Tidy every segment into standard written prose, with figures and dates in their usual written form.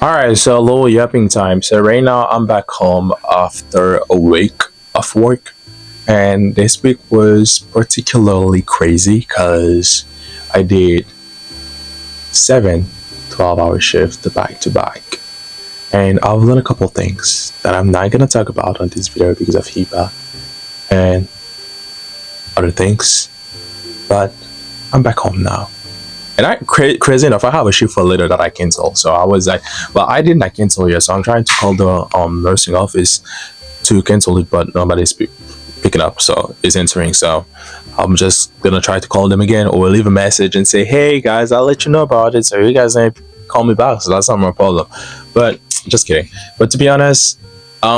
All right, so a little yapping time. So right now I'm back home after a week of work, and this week was particularly crazy because I did 7 12-hour shifts back to back, and I've learned a couple things that I'm not gonna talk about on this video because of HIPAA and other things. But I'm back home now. And crazy enough, I have a shift for later that I cancel. So I was like, well, I didn't cancel yet. So I'm trying to call the nursing office to cancel it, but nobody's picking up. So it's answering. So I'm just gonna try to call them again or leave a message and say, hey guys, I'll let you know about it. So you guys ain't call me back. So that's not my problem. But just kidding. But to be honest,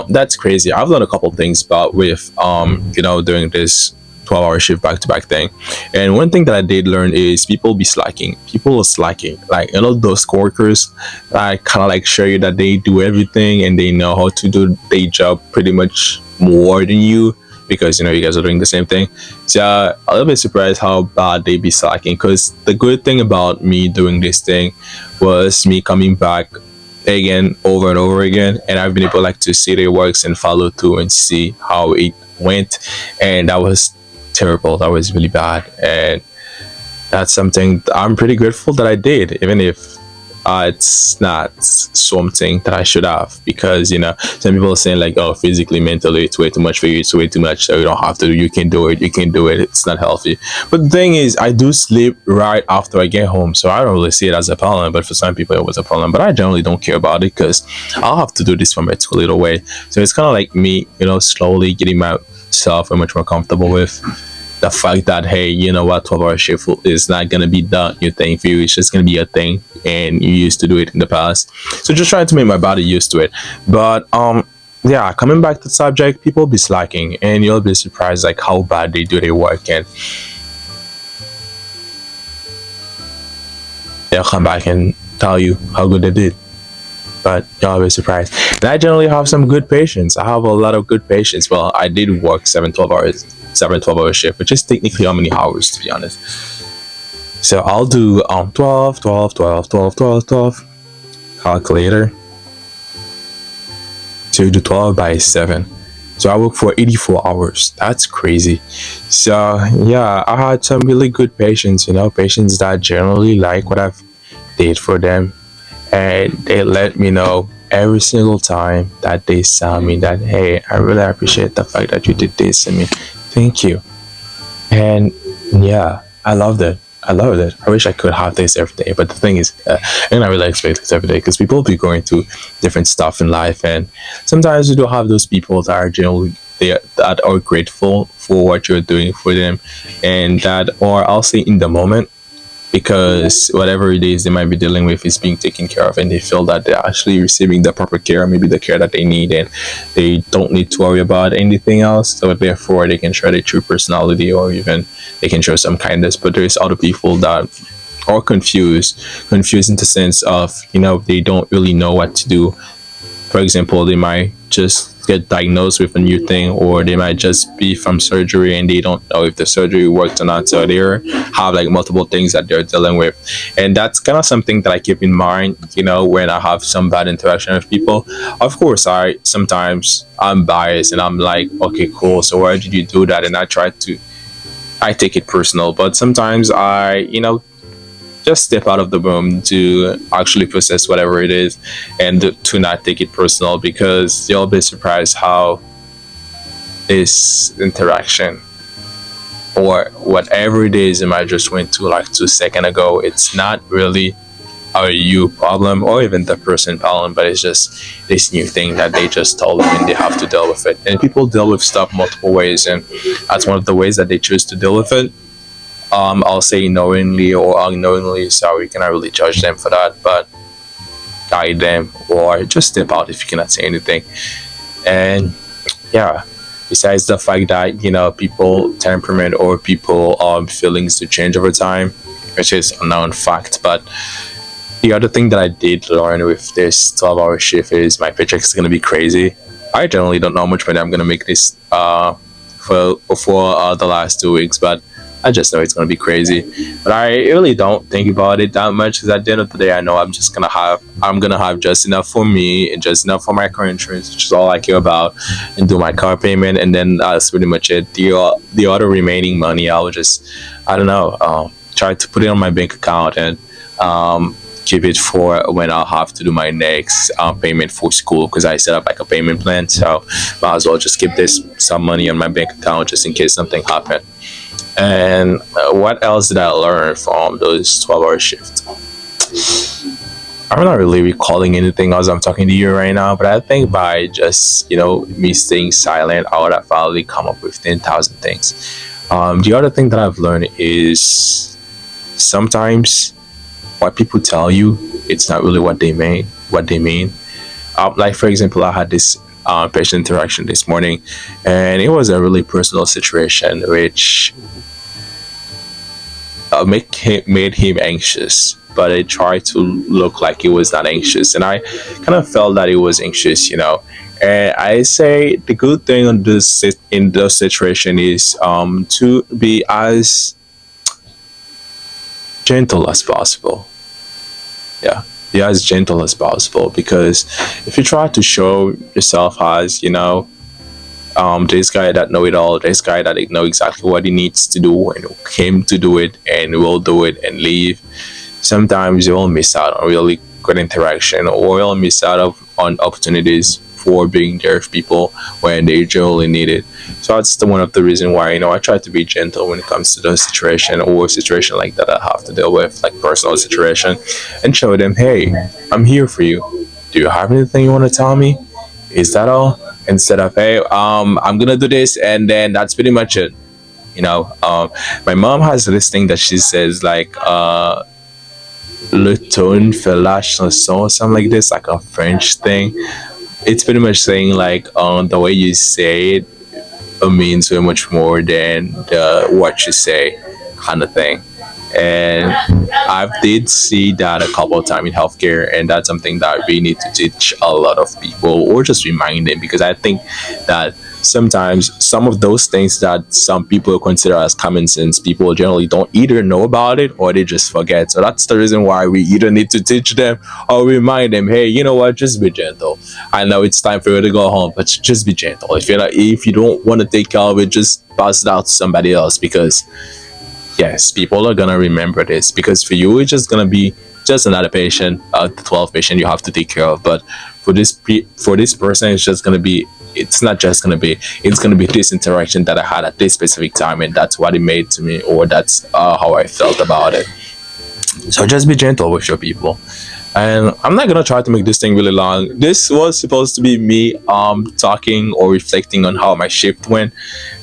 that's crazy. I've learned a couple of things about with doing this 12-hour shift back to back thing. And one thing that I did learn is people be slacking. People are slacking. Like those coworkers that kind of like show you that they do everything and they know how to do their job pretty much more than you because you guys are doing the same thing. So a little bit surprised how bad they be slacking. Because the good thing about me doing this thing was me coming back again over and over again, and I've been able like to see their works and follow through and see how it went. And that was terrible. That was really bad, and that's something I'm pretty grateful that I did, even if it's not something that I should have, because some people are saying like, oh, physically, mentally it's way too much for you, it's way too much, so you don't have to, you can do it, it's not healthy. But the thing is, I do sleep right after I get home, so I don't really see it as a problem. But for some people it was a problem, but I generally don't care about it because I'll have to do this for my school little way. So it's kind of like me slowly getting myself much more comfortable with the fact that, hey, you know what, 12-hour shift is not gonna be the new thing for you. It's just gonna be a thing, and you used to do it in the past. So just trying to make my body used to it. But yeah, coming back to the subject, people be slacking, and you'll be surprised like how bad they do their work, and they'll come back and tell you how good they did. But you'll be surprised. And I generally have some good patience. I have a lot of good patience. Well, I did work 7 12 hour shift, which is technically how many hours, to be honest. So I'll do 12 12 12 12 12 12 calculator to do 12 by 7. So I work for 84 hours. That's crazy. So yeah, I had some really good patients, patients that generally like what I've did for them, and they let me know every single time that they saw me that, hey, I really appreciate the fact that you did this. I mean, thank you. And yeah, I loved it. I wish I could have this every day, but the thing is, and I really expect this every day because people be going through different stuff in life, and sometimes you do have those people that are generally that are grateful for what you're doing for them, and that, or I'll say in the moment, because whatever it is they might be dealing with is being taken care of, and they feel that they're actually receiving the proper care, maybe the care that they need, and they don't need to worry about anything else. So therefore they can show their true personality, or even they can show some kindness. But there's other people that are confused in the sense of they don't really know what to do. For example, they might just get diagnosed with a new thing, or they might just be from surgery and they don't know if the surgery worked or not. So they have like multiple things that they're dealing with, and that's kind of something that I keep in mind when I have some bad interaction with people. Of course, I'm biased and I'm like, okay, cool, so why did you do that? And I take it personal, but sometimes I just step out of the room to actually process whatever it is, and to not take it personal, because you'll be surprised how this interaction or whatever it is I just went to like 2 seconds ago, it's not really a you problem or even the person problem, but it's just this new thing that they just told them and they have to deal with it. And people deal with stuff multiple ways, and that's one of the ways that they choose to deal with it. I'll say knowingly or unknowingly, so we cannot really judge them for that, but guide them or just step out if you cannot say anything. And yeah, besides the fact that people temperament or people feelings to change over time, which is a known fact. But the other thing that I did learn with this 12-hour shift is my paycheck is going to be crazy. I generally don't know how much money I'm going to make this for the last 2 weeks, but I just know it's gonna be crazy. But I really don't think about it that much because at the end of the day, I know I'm gonna have just enough for me and just enough for my car insurance, which is all I care about, and do my car payment, and then that's pretty much it. The other remaining money, I will just, I don't know, try to put it on my bank account and keep it for when I'll have to do my next payment for school because I set up like a payment plan. So might as well just keep this some money on my bank account just in case something happens. And what else did I learn from those 12-hour shifts? I'm not really recalling anything as I'm talking to you right now, but I think by just, me staying silent, I would have probably come up with 10,000 things. The other thing that I've learned is sometimes what people tell you, it's not really what they mean. Like, for example, I had this patient interaction this morning, and it was a really personal situation, which made him anxious, but it tried to look like he was not anxious, and I kind of felt that he was anxious. And I say the good thing on this in this situation is to be as gentle as possible. Yeah, be as gentle as possible, because if you try to show yourself as this guy that know it all, this guy that know exactly what he needs to do and came to do it and will do it and leave, sometimes you will miss out on really good interaction, or you'll miss out on opportunities for being there for people when they generally need it. So that's one of the reasons why I try to be gentle when it comes to the situation or situation like that I have to deal with, like personal situation, and show them, hey, I'm here for you. Do you have anything you want to tell me? Is that all? Instead of, hey, I'm gonna do this and then that's pretty much it. My mom has this thing that she says, like le ton fait chanson, or something like this, like a French thing. It's pretty much saying like the way you say it means so much more than what you say, kind of thing. And I did see that a couple of times in healthcare, and that's something that we need to teach a lot of people or just remind them, because I think that sometimes some of those things that some people consider as common sense, people generally don't either know about it or they just forget. So that's the reason why we either need to teach them or remind them, hey, you know what, just be gentle. I know it's time for you to go home, but just be gentle. If you don't want to take care of it, just pass it out to somebody else, because yes, people are gonna remember this, because for you it's just gonna be just another patient, the 12th patient you have to take care of. But for this person, it's not just gonna be, it's gonna be this interaction that I had at this specific time, and that's what it made to me, or that's how I felt about it. So just be gentle with your people. And I'm not gonna try to make this thing really long. This was supposed to be me talking or reflecting on how my shift went,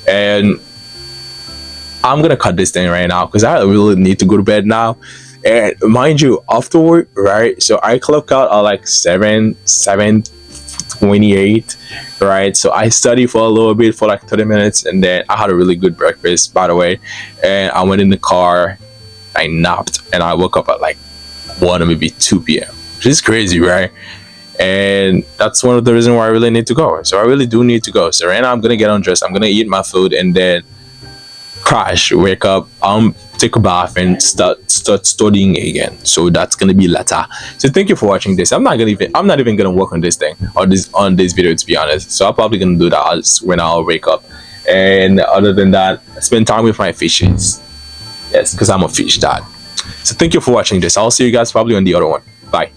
and I'm gonna cut this thing right now because I really need to go to bed now. And mind you, afterward, right? So I clock out at like 7:28, right? So I studied for a little bit for like 30 minutes, and then I had a really good breakfast, by the way. And I went in the car, I napped, and I woke up at like 1 or maybe 2 p.m., which is crazy, right? And that's one of the reasons why I really need to go. So I really do need to go. So right now I'm gonna get undressed, I'm gonna eat my food, and then crash, wake up, take a bath, and start studying again. So that's gonna be later. So thank you for watching this. I'm not even gonna work on this thing or on this video, to be honest. So I'm probably gonna do that when I'll wake up. And other than that, spend time with my fishes. Yes, because I'm a fish dad. So thank you for watching this. I'll see you guys probably on the other one. Bye.